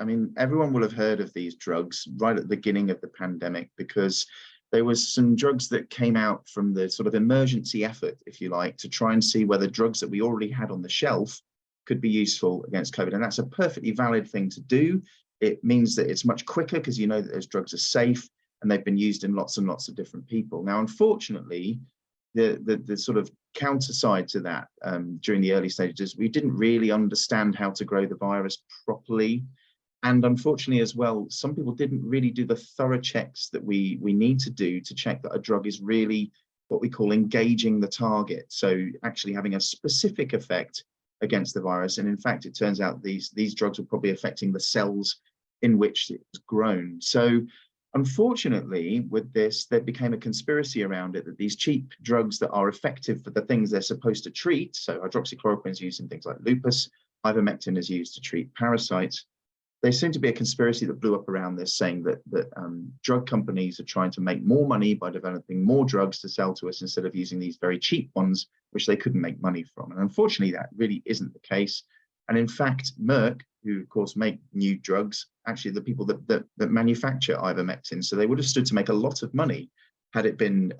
I mean, everyone will have heard of these drugs right at the beginning of the pandemic, because there was some drugs that came out from the sort of emergency effort, if you like, to try and see whether drugs that we already had on the shelf could be useful against COVID. And that's a perfectly valid thing to do. It means that it's much quicker because you know that those drugs are safe and they've been used in lots and lots of different people. Now, unfortunately, the sort of counter side to that during the early stages, we didn't really understand how to grow the virus properly. And unfortunately as well, some people didn't really do the thorough checks that we need to do to check that a drug is really what we call engaging the target. So actually having a specific effect against the virus. And in fact, it turns out these drugs are probably affecting the cells in which it's grown. So unfortunately, with this, there became a conspiracy around it that these cheap drugs that are effective for the things they're supposed to treat, so hydroxychloroquine is used in things like lupus, ivermectin is used to treat parasites. There seemed to be a conspiracy that blew up around this, saying that drug companies are trying to make more money by developing more drugs to sell to us instead of using these very cheap ones, which they couldn't make money from. And unfortunately, that really isn't the case. And in fact, Merck, who of course make new drugs, actually the people that manufacture ivermectin, so they would have stood to make a lot of money had it been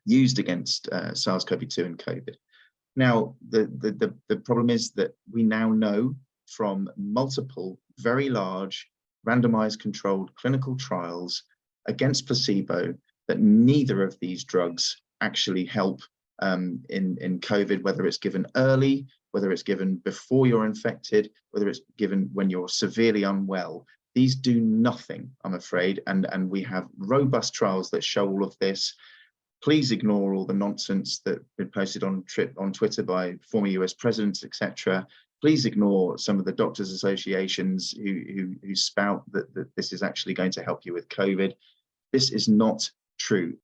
used against SARS-CoV-2 and COVID. Now, the problem is that we now know from multiple very large randomized controlled clinical trials against placebo that neither of these drugs actually help in COVID, whether it's given early, whether it's given before you're infected, whether it's given when you're severely unwell. These do nothing, I'm afraid, and we have robust trials that show all of this. Please ignore all the nonsense that's been posted on Twitter by former US presidents, etc. Please ignore some of the doctors' associations who spout that this is actually going to help you with COVID. This is not true.